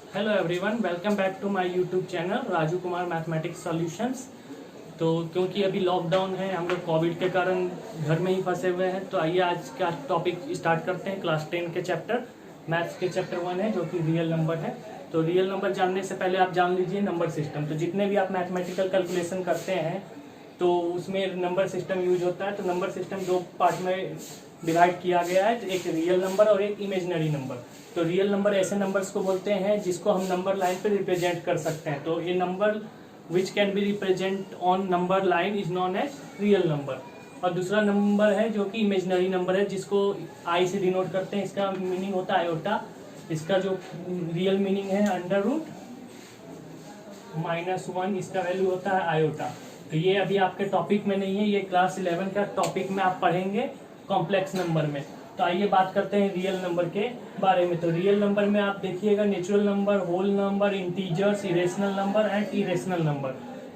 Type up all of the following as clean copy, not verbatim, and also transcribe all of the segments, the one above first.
Hello everyone, welcome back to my YouTube channel Raju Kumar mathematics solutions. तो क्योंकि अभी lockdown है, हम लोग कोविड के कारण घर में ही फंसे हुए हैं, तो आइए आज का टॉपिक स्टार्ट करते हैं। क्लास 10 के चैप्टर मैथ्स के चैप्टर 1 है, जो कि रियल नंबर है। तो रियल नंबर जानने से पहले आप जान लीजिए नंबर सिस्टम। तो जितने भी आप मैथमेटिकल कैलकुलेशन करते हैं तो उसमें नंबर सिस्टम यूज होता है। तो नंबर सिस्टम दो पार्ट में डिवाइड किया गया है, एक रियल नंबर और एक इमेजिनरी नंबर। तो रियल नंबर ऐसे नंबर्स को बोलते हैं जिसको हम नंबर लाइन पे रिप्रेजेंट कर सकते हैं। तो ये number which can be represent on number line is known as real number. और दूसरा नंबर है जो कि इमेजिनरी नंबर है, जिसको आई से डिनोट करते हैं। इसका मीनिंग होता है आयोटा। इसका जो रियल मीनिंग है अंडर रूट -1, इसका वैल्यू होता है आयोटा। तो ये अभी आपके टॉपिक में नहीं है, ये क्लास 11 का टॉपिक में आप पढ़ेंगे कॉम्प्लेक्स नंबर में। तो आइए बात करते हैं रियल नंबर के बारे में। तो रियल नंबर में आप देखिएगा natural number, whole number, integers, irrational number and irrational number.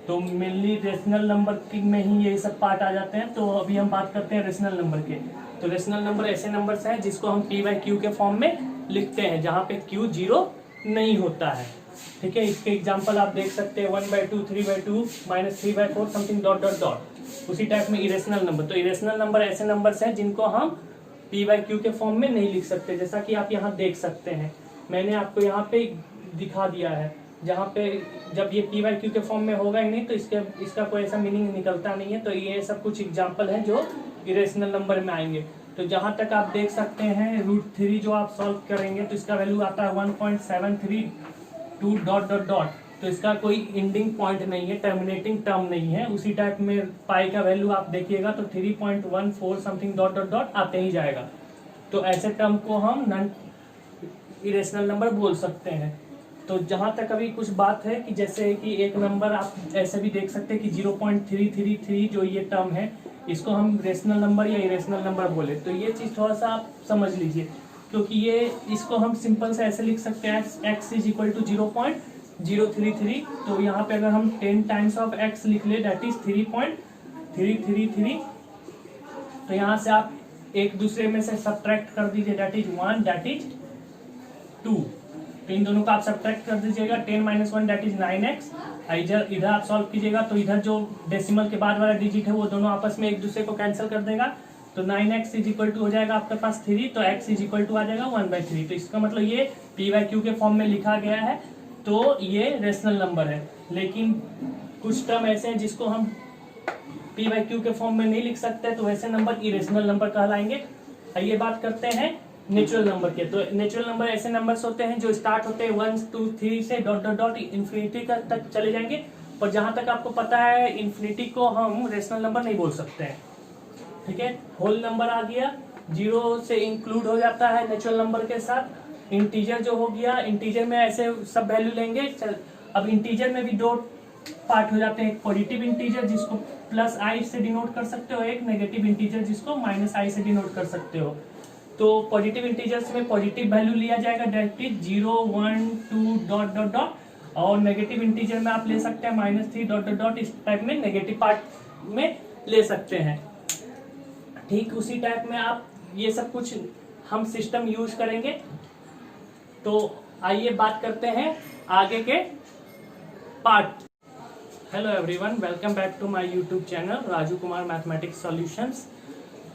तो मेनली रेशनल नंबर में ही ये सब पार्ट आ जाते हैं। तो अभी हम बात करते हैं रेशनल नंबर के। तो रेशनल नंबर ऐसे नंबर्स हैं जिसको हम p/q के फॉर्म में लिखते हैं, जहाँ पे q 0 नहीं होता है। ठीक है, इसके एग्जाम्पल आप देख सकते हैं 1/2, 3/2, -3/4 समथिंग डॉट डॉट डॉट। उसी टाइप में इरेशनल नंबर। तो इरेशनल नंबर ऐसे नंबर्स हैं जिनको हम p/q के फॉर्म में नहीं लिख सकते, जैसा कि आप यहाँ देख सकते हैं। मैंने आपको यहाँ पे दिखा दिया है, जहाँ पे जब ये p/q के फॉर्म में होगा ही नहीं तो इसका कोई ऐसा मीनिंग निकलता नहीं है। तो ये सब कुछ एग्जाम्पल है जो इरेशनल नंबर में आएंगे। तो जहाँ तक आप देख सकते हैं √3 जो आप सॉल्व करेंगे तो इसका वैल्यू आता है 1.732 डॉट डॉट डॉट। तो इसका कोई एंडिंग पॉइंट नहीं है, टर्मिनेटिंग टर्म नहीं है। उसी टाइप में पाई का वैल्यू आप देखिएगा तो 3.14 समथिंग डॉट डॉट डॉट आते ही जाएगा। तो ऐसे टर्म को हम नॉन इरेशनल नंबर बोल सकते हैं। तो जहाँ तक अभी कुछ बात है कि जैसे कि एक नंबर आप ऐसे भी देख सकते हैं कि 0.333 जो ये टर्म है, इसको हम रेशनल नंबर या इरेशनल नंबर बोले। तो ये चीज़ थोड़ा सा आप समझ लीजिए, क्योंकि ये इसको हम सिंपल से ऐसे लिख सकते हैं x = 0.033। तो यहाँ पे अगर हम 10 टाइम्स ऑफ x लिख ले दैट इज 3.333। तो यहाँ से आप एक दूसरे में से सब्ट्रैक्ट कर दीजिए, दैट इज 1, दैट इज 2। तो इन दोनों का आप सब्ट्रैक्ट कर दीजिएगा, 10 - 1 दैट इज 9x। इधर आप सॉल्व कीजिएगा तो इधर जो डेसिमल के बाद वाला डिजिट है वो दोनों आपस में एक दूसरे को कैंसिल कर देगा। तो 9x = हो जाएगा आपके पास 3, तो x = आ जाएगा 1/3। तो इसका मतलब ये p/q के फॉर्म में लिखा गया है, तो ये रेशनल नंबर है। लेकिन कुछ टर्म ऐसे हैं जिसको हम p/q के फॉर्म में नहीं लिख सकते, तो वैसे नंबर इरेशनल नंबर कहलाएंगे। आइए बात करते हैं नेचुरल नंबर के। तो नेचुरल नंबर ऐसे नंबर्स होते हैं जो स्टार्ट होते हैं 1, 2, 3 से डॉट डॉट डॉट इन्फिनिटी तक चले जाएंगे। और जहां तक आपको पता है इन्फिनिटी को हम रेशनल नंबर नहीं बोल सकते हैं। ठीक है, होल नंबर आ गया, 0 से इंक्लूड हो जाता है नेचुरल नंबर के साथ। इंटीजर जो हो गया, इंटीजर में ऐसे सब वैल्यू लेंगे। अब इंटीजर में भी दो पार्ट हो जाते हैं, एक पॉजिटिव इंटीजर जिसको +i से डिनोट कर सकते हो, एक नेगेटिव इंटीजर जिसको -i से डिनोट कर सकते हो। तो पॉजिटिव इंटीजर्स में पॉजिटिव वैल्यू लिया जाएगा, that is 0, 1, 2 dot dot dot. और नेगेटिव इंटीजर में आप ले सकते हैं -3 डॉट डॉट डॉट। इस टाइप में नेगेटिव पार्ट में ले सकते हैं। ठीक उसी टाइप में आप ये सब कुछ हम सिस्टम यूज करेंगे। तो आइए बात करते हैं आगे के part. Hello everyone, welcome back to my YouTube channel Raju Kumar mathematics solutions.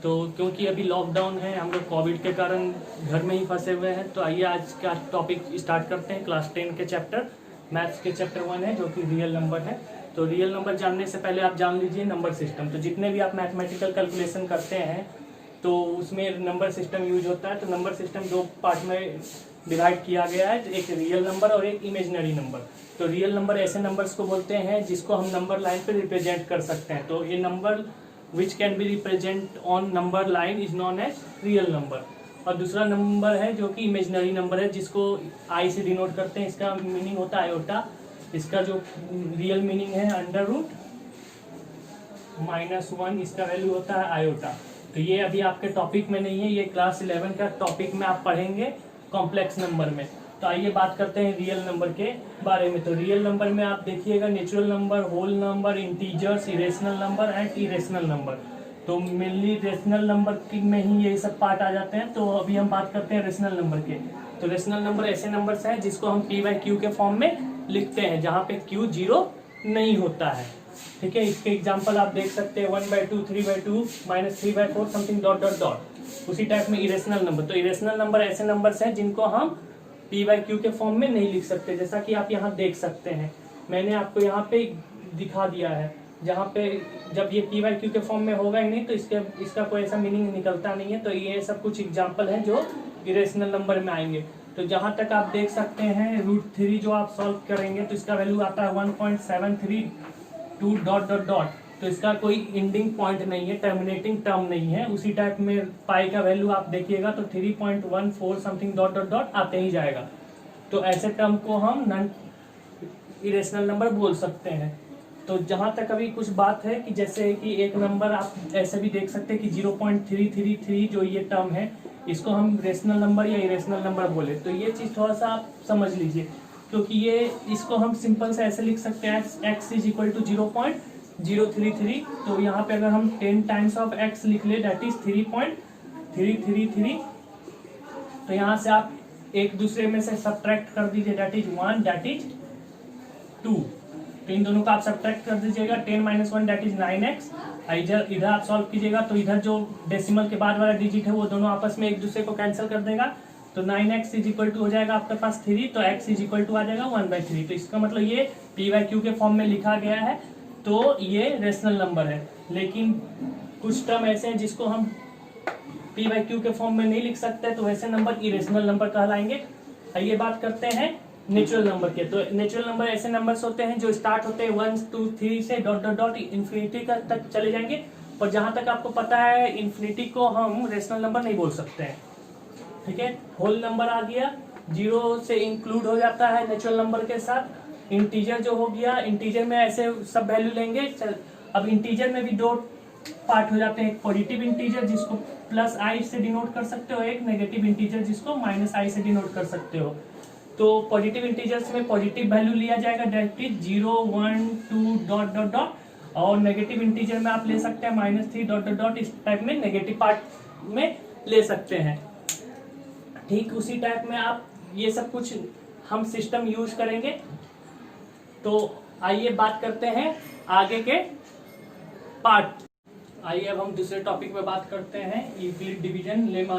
तो क्योंकि अभी लॉकडाउन है, हम लोग कोविड के कारण घर में ही फंसे हुए हैं, तो आइए आज का टॉपिक स्टार्ट करते हैं। क्लास 10 के चैप्टर मैथ्स के चैप्टर 1 है, जो कि रियल नंबर है। तो रियल नंबर जानने से पहले आप जान लीजिए नंबर सिस्टम। तो जितने भी आप मैथमेटिकल कैलकुलेशन करते हैं तो उसमें नंबर सिस्टम यूज होता है। तो नंबर सिस्टम दो पार्ट में डिवाइड किया गया है, एक रियल नंबर और एक इमेजिनरी नंबर। तो रियल नंबर ऐसे नंबर्स को बोलते हैं जिसको हम नंबर लाइन पे रिप्रेजेंट कर सकते हैं। तो ये number which can be represent on number line is known as real number. और दूसरा नंबर है जो कि इमेजिनरी नंबर है, जिसको आई से डिनोट करते हैं। इसका मीनिंग होता है आयोटा। इसका जो रियल मीनिंग है अंडर रूट -1, इसका वैल्यू होता है आयोटा। तो ये अभी आपके टॉपिक में नहीं है, ये क्लास 11 का टॉपिक में आप पढ़ेंगे कॉम्प्लेक्स नंबर में। तो आइए बात करते हैं रियल नंबर के बारे में। तो रियल नंबर में आप देखिएगा natural number, whole number, integers, irrational number and irrational number. तो मेनली रेशनल नंबर में ही ये सब पार्ट आ जाते हैं। तो अभी हम बात करते हैं रेशनल नंबर के। तो रेशनल नंबर ऐसे नंबर्स हैं जिसको हम पी बाई क्यू के फॉर्म में लिखते हैं जहाँ पे क्यू 0 नहीं होता है। ठीक है, इसके एग्जांपल आप देख सकते हैं 1/2, 3/2, -3/4 समथिंग डॉट डॉट डॉट। उसी टाइप में इरेशनल नंबर, तो इरेशनल नंबर ऐसे नंबर्स हैं जिनको हम पी बाई क्यू के फॉर्म में नहीं लिख सकते, जैसा कि आप यहाँ देख सकते हैं। मैंने आपको यहाँ पे दिखा दिया है, जहाँ पे जब ये पी बाई क्यू के फॉर्म में होगा ही नहीं तो इसका कोई ऐसा मीनिंग निकलता नहीं है। तो ये सब कुछ एग्जाम्पल है जो इरेशनल नंबर में आएंगे। तो जहाँ तक आप देख सकते हैं √3 जो आप सॉल्व करेंगे तो इसका वैल्यू आता है 1.732 डॉट डॉट डॉट। तो इसका कोई एंडिंग पॉइंट नहीं है, टर्मिनेटिंग टर्म नहीं है। उसी टाइप में पाई का वैल्यू आप देखिएगा तो 3.14 समथिंग डॉट डॉट डॉट आते ही जाएगा। तो ऐसे टर्म को हम नॉन इरेशनल नंबर बोल सकते हैं। तो जहाँ तक अभी कुछ बात है कि जैसे कि एक नंबर आप ऐसे भी देख सकते हैं कि 0.333 जो ये टर्म है इसको हम रेशनल नंबर या इरेशनल नंबर बोले, तो ये चीज़ थोड़ा सा आप समझ लीजिए, क्योंकि ये इसको हम सिंपल से ऐसे लिख सकते हैं x = 0.033। तो यहाँ पे अगर हम 10 टाइम्स ऑफ x लिख ले दैट इज 3.333। तो यहाँ से आप एक दूसरे में से सब्ट्रैक्ट कर दीजिए, दैट इज 1, दैट इज 2। तो इन दोनों का आप सब्ट्रैक्ट कर दीजिएगा, 10 - 1 दैट इज 9x। इधर आप सॉल्व कीजिएगा तो इधर जो डेसिमल के बाद वाला डिजिट है वो दोनों आपस में एक दूसरे को कैंसिल कर देगा। तो 9x = हो जाएगा आपके पास 3, तो x = आ जाएगा 1/3। तो इसका मतलब ये पी बाई क्यू के फॉर्म में लिखा गया है, तो ये रेशनल नंबर है। लेकिन कुछ टर्म ऐसे हैं जिसको हम पी बाई क्यू के फॉर्म में नहीं लिख सकते, तो वैसे नंबर इरेशनल नंबर कहलाएंगे। आइए बात करते हैं नेचुरल नंबर के। तो नेचुरल नंबर ऐसे नंबर्स होते हैं जो स्टार्ट होते हैं 1, 2, 3 से डॉट डॉट डॉट इन्फिनिटी तक चले जाएंगे। और जहां तक आपको पता है इन्फिनिटी को हम रेशनल नंबर नहीं बोल सकते हैं। ठीक है, होल नंबर आ गया, 0 से इंक्लूड हो जाता है नेचुरल नंबर के साथ। इंटीजर जो हो गया, इंटीजर में ऐसे सब वैल्यू लेंगे। अब इंटीजर में भी 2 पार्ट हो जाते हैं, एक पॉजिटिव इंटीजर जिसको +i से डिनोट कर सकते हो, एक नेगेटिव इंटीजर जिसको -i से डिनोट कर सकते हो। तो पॉजिटिव इंटीजर्स में पॉजिटिव वैल्यू लिया जाएगा, that is 0, 1, 2 dot dot dot. और नेगेटिव इंटीजर में आप ले सकते हैं -3 डॉट डॉट डॉट। इस टाइप में नेगेटिव पार्ट में ले सकते हैं। ठीक उसी टाइप में आप ये सब कुछ हम सिस्टम यूज करेंगे। तो आइए बात करते हैं आगे के पार्ट। आइए अब हम दूसरे टॉपिक पे बात करते हैं यूक्लिड डिवीजन लेमा।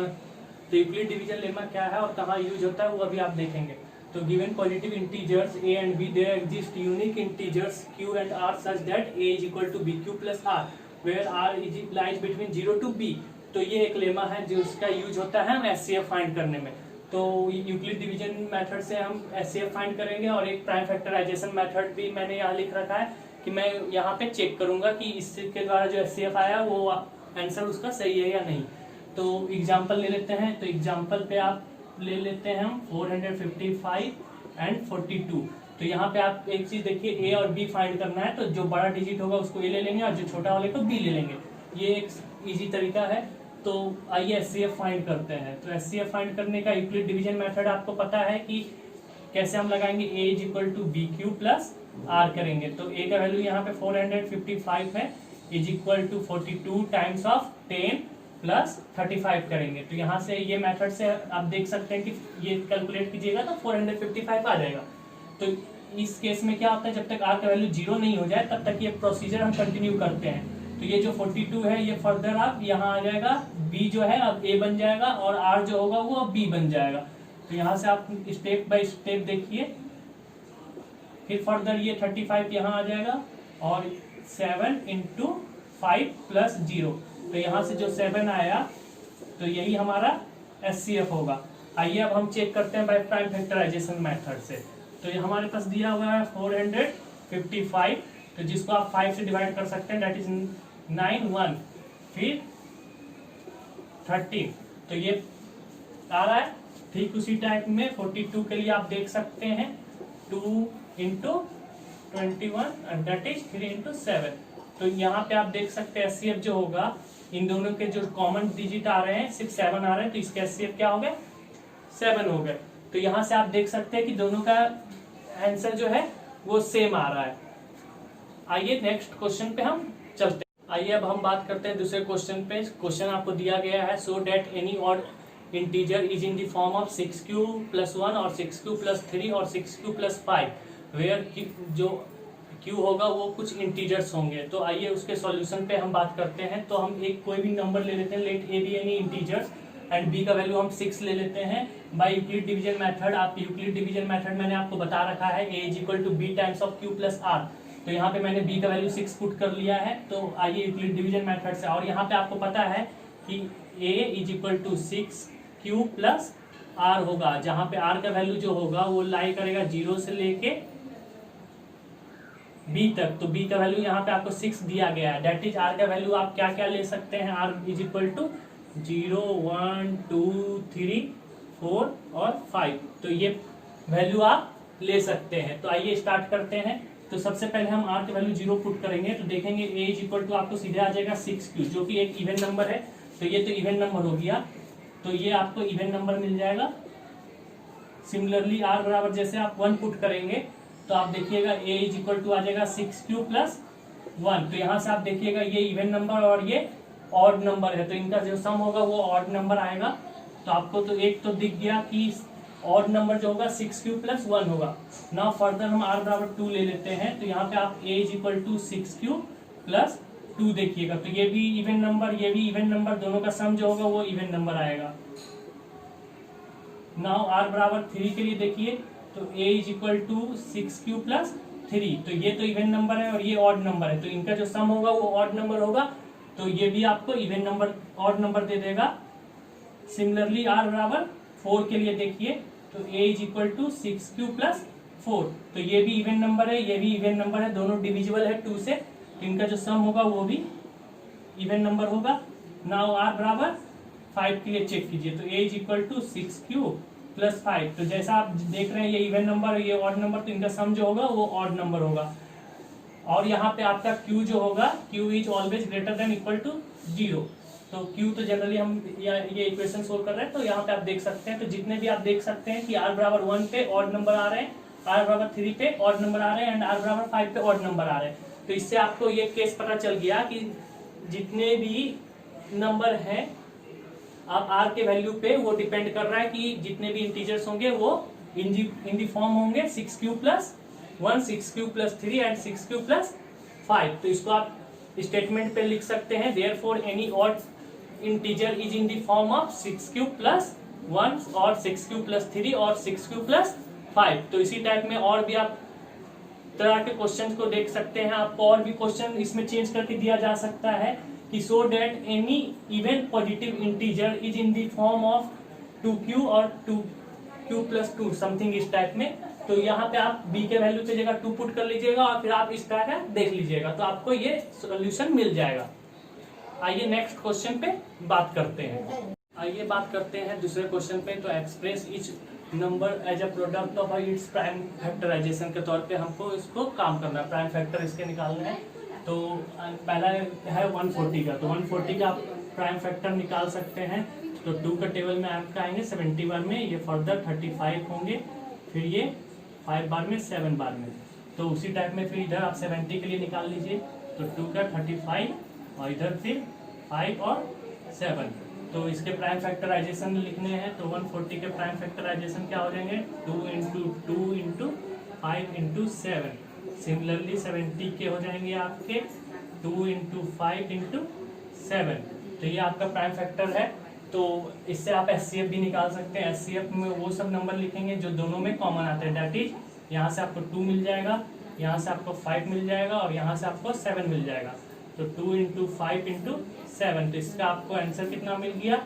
तो यूक्लिड डिवीजन लेमा क्या है और कहाँ यूज होता है वो अभी आप देखेंगे। तो given positive integers a and b there exist unique integers q and r such that a = bq + r where r lies between 0 to b। तो ये एक लेमा है जो इसका यूज होता है हम एचसीएफ फाइंड करने में। तो यूक्लिड डिवीजन मेथड से हम एचसीएफ फाइंड करेंगे। और एक प्राइम फैक्टराइजेशन मेथड भी मैंने यहाँ लिख रखा है कि मैं यहाँ पे चेक करूंगा कि इसके द्वारा जो एचसीएफ आया वो आंसर उसका सही है या नहीं। तो एग्जाम्पल ले लेते हैं। तो एग्जाम्पल पे आप ले लेते हैं हम 455 एंड 42। तो यहाँ पे आप एक चीज देखिए, ए और बी फाइंड करना है, तो जो बड़ा डिजिट होगा उसको ए ले लेंगे और जो छोटा वाले को बी ले लेंगे। ये एक इजी तरीका है। तो आइए एचसीएफ फाइंड करते हैं। तो एचसीएफ फाइंड करने का यूक्लिड डिवीजन मेथड आपको पता है कि कैसे हम लगाएंगे, a = bq + r करेंगे। तो a का वैल्यू यहाँ पे 455 है, = 42 टाइम्स ऑफ 10 + 35 करेंगे। तो यहाँ से ये मेथड से आप देख सकते हैं कि ये कैलकुलेट कीजिएगा तो 455 आ जाएगा। तो इस केस में क्या होता है, जब तक r का वैल्यू 0 नहीं हो जाए तब तक ये प्रोसीजर हम कंटिन्यू करते हैं। तो ये जो 42 है ये फर्दर आप यहाँ आ जाएगा, b जो है अब a बन जाएगा और r जो होगा वो अब b बन जाएगा। तो यहाँ से आप स्टेप बाय स्टेप देखिए। फिर फर्दर ये 35 यहाँ आ जाएगा और 7 × 5 + 0। तो यहाँ से जो 7 आया तो यही हमारा एचसीएफ होगा। आइए अब हम चेक करते हैं बाय प्राइम फैक्टराइजेशन मेथड से। तो ये हमारे पास दिया हुआ है 455, तो जिसको आप 5 से डिवाइड कर सकते हैं, दैट इज 9, 1, फिर 13। तो ये आ रहा है। ठीक उसी टाइप में 42 के लिए आप देख सकते हैं 2 × 21 दैट इज 3 × 7। तो यहाँ पे आप देख सकते हैं एचसीएफ जो होगा, इन दोनों के जो कॉमन डिजिट आ रहे हैं सिर्फ 7 आ रहे हैं, तो इसके एचसीएफ क्या हो गए, 7 हो गए। तो यहाँ से आप देख सकते हैं कि दोनों का आंसर जो है वो सेम आ रहा है। आइए नेक्स्ट क्वेश्चन पे हम चलते हैं। आइए अब हम बात करते हैं दूसरे क्वेश्चन पे। क्वेश्चन आपको दिया गया है, so that any odd integer is in the form of 6q + 1 और 6q + 3 और 6q + 5 वेयर जो q होगा वो कुछ इंटीजर्स होंगे। तो आइए उसके सॉल्यूशन पे हम बात करते हैं। तो हम एक कोई भी नंबर ले लेते हैं, let a be any integers and b का वैल्यू हम 6 ले लेते हैं बाय यूक्लिड डिवीजन मेथड। आप यूक्लिड डिवीजन मेथड मैंने आपको बता रखा है a = b times of q + r। तो यहाँ पे मैंने b का वैल्यू 6 पुट कर लिया है। तो आइए यूक्लिड डिवीजन मेथड से, और यहाँ पे आपको पता है कि a = 6q + r होगा, जहाँ पे r का वैल्यू जो होगा वो लाई करेगा 0 से लेके b तक। तो b का वैल्यू यहाँ पे आपको 6 दिया गया है। डेट इज r का वैल्यू आप क्या क्या ले सकते हैं, r = 0 1 2 3 4 और 5। तो ये वैल्यू आप ले सकते हैं। तो आइए स्टार्ट करते हैं। तो सबसे पहले हम r के वैल्यू 0 पुट करेंगे। तो देखेंगे a = आपको सीधे आ जाएगा 6q, जो कि एक इवन नंबर है। तो ये तो इवन नंबर हो गया, तो ये आपको इवन नंबर मिल जाएगा। सिमिलरली r बराबर जैसे आप 1 पुट करेंगे तो आप देखिएगा a = आ जाएगा 6q + 1। तो यहाँ से आप देखिएगा ये इवन नंबर और ये ऑड नंबर है, तो इनका जो सम होगा वो ऑड नंबर आएगा। तो आपको तो एक तो दिख गया कि ऑड नंबर जो होगा 6q + 1 होगा। नाउ फर्दर हम r बराबर 2 ले लेते हैं। तो यहाँ पे आप a = 6q + 2 देखिएगा, तो ये भी इवन नंबर, ये भी इवन नंबर, दोनों का सम जो होगा वो इवन नंबर आएगा। नाउ r बराबर 3 के लिए देखिए, तो a = 6q + 3। तो ये तो इवन नंबर है और ये ऑड नंबर है, तो इनका जो सम होगा वो ऑड नंबर होगा। तो ये भी आपको इवन नंबर, ऑड नंबर दे देगा। सिमिलरली r बराबर 4 के लिए देखिए, तो a = 6q + 4। तो ये भी इवन नंबर है, ये भी इवन नंबर है, दोनों डिविजिबल है 2 से। इनका जो सम होगा वो भी इवन नंबर होगा। नाउ r बराबर 5 के लिए चेक कीजिए, तो a = 6q + 5। तो जैसा आप देख रहे हैं ये इवन नंबर, ये ऑड नंबर, तो इनका सम जो होगा वो ऑड नंबर होगा। और यहाँ पे आपका q जो होगा, q is always greater than equal to 0। तो q तो जनरली हम ये इक्वेशन सोल्व कर रहे हैं, तो यहाँ पे आप देख सकते हैं। तो जितने भी आप देख सकते हैं कि r बराबर 1 पे ऑड नंबर आ रहे हैं, r बराबर 3 पे ऑड नंबर आ रहे हैं एंड r बराबर 5 पे ऑड नंबर आ रहे हैं। तो इससे आपको ये केस पता चल गया कि जितने भी नंबर हैं आप r के वैल्यू पे वो डिपेंड कर रहा है कि जितने भी इंटीजर्स होंगे वो इन दी फॉर्म होंगे 6q + 1, 6q + 3 एंड 6q + 5। तो इसको आप स्टेटमेंट पे लिख सकते हैं, therefore any odd integer is in the form of 6q + 1 और 6q + 3 और 6q + 5। तो इसी टाइप में और भी आप तरह के क्वेश्चंस को देख सकते हैं। आपको और भी क्वेश्चन इसमें चेंज करके दिया जा सकता है कि so that any even positive integer is in the form of 2q और 2q + 2 समथिंग इस टाइप में। तो यहाँ पे आप b के वैल्यू की जगह 2 पुट कर लीजिएगा और फिर आप इस तरह का देख लीजिएगा, तो आपको ये सॉल्यूशन मिल जाएगा। आइए नेक्स्ट क्वेश्चन पे बात करते हैं। आइए बात करते हैं दूसरे क्वेश्चन पे। तो express each number as a product of its prime factorization के तौर पे हमको इसको काम करना है, प्राइम फैक्टर इसके निकालना है। तो पहला है 140 का, तो 140 का आप प्राइम फैक्टर निकाल सकते हैं। तो 2 का टेबल में आपका आएंगे 71 में, ये फर्दर 35 होंगे, फिर ये 5 बार में 7 बार में। तो उसी टाइप में फिर इधर आप 70 के लिए निकाल लीजिए। तो 2 का 35 और इधर फिर 5 और 7। तो इसके प्राइम फैक्टराइजेशन लिखने हैं। तो 140 के प्राइम फैक्टराइजेशन क्या हो जाएंगे, 2 × 2 × 5 × 7। सिमिलरली 70 के हो जाएंगे आपके 2 × 5 × 7। तो ये आपका प्राइम फैक्टर है। तो इससे आप HCF भी निकाल सकते हैं। HCF में वो सब नंबर लिखेंगे जो दोनों में कॉमन आते हैं। डेट इज यहाँ से आपको 2 मिल जाएगा, यहाँ से आपको 5 मिल जाएगा और यहाँ से आपको 7 मिल जाएगा। तो 2 × 5 × 7, तो इसका आपको आंसर कितना मिल गया,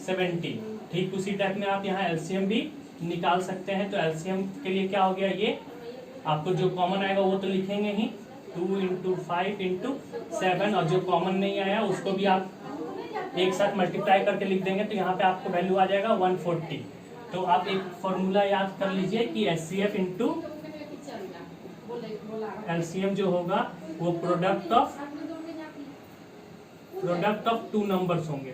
70। ठीक उसी टाइप में आप यहाँ LCM भी निकाल सकते हैं। तो LCM के लिए क्या हो गया, ये आपको जो कॉमन आएगा वो तो लिखेंगे ही, 2 × 5 × 7, और जो कॉमन नहीं आया उसको भी आप एक साथ मल्टीप्लाई करके लिख देंगे। तो यहाँ पे आपको वैल्यू आ जाएगा 140। तो आप एक फॉर्मूला याद कर लीजिए कि HCF × LCM जो होगा वो प्रोडक्ट ऑफ 2 नंबर्स होंगे।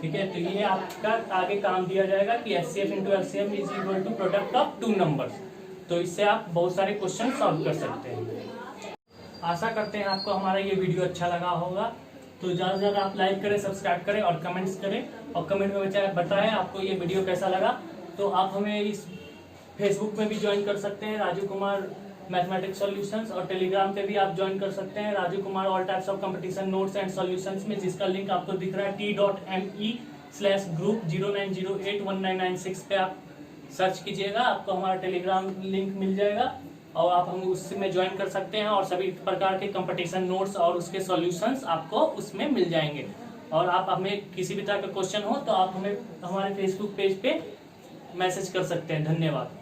ठीक है, तो ये आपका आगे काम दिया जाएगा कि HCF × LCM is equal to product of 2 numbers. तो इससे आप बहुत सारे क्वेश्चन सॉल्व कर सकते हैं। आशा करते हैं आपको हमारा ये वीडियो अच्छा लगा होगा। तो ज़्यादा से ज़्यादा आप लाइक करें, सब्सक्राइब करें और कमेंट्स करें, और कमेंट में बताएं आपको ये वीडियो कैसा लगा। तो आप हमें इस फेसबुक में भी ज्वाइन कर सकते हैं, राजू कुमार मैथमेटिक्स सॉल्यूशंस, और टेलीग्राम पे भी आप ज्वाइन कर सकते हैं, Raju Kumar all types of competition notes and solutions में, जिसका लिंक आपको दिख रहा है t.me/group09081996 पे आप सर्च कीजिएगा, आपको हमारा टेलीग्राम लिंक मिल जाएगा और आप हम उसमें ज्वाइन कर सकते हैं, और सभी प्रकार के कंपटीशन नोट्स और उसके सॉल्यूशंस आपको उसमें मिल जाएंगे। और आप हमें किसी भी तरह का क्वेश्चन हो तो आप हमें हमारे फेसबुक पेज पे मैसेज कर सकते हैं। धन्यवाद।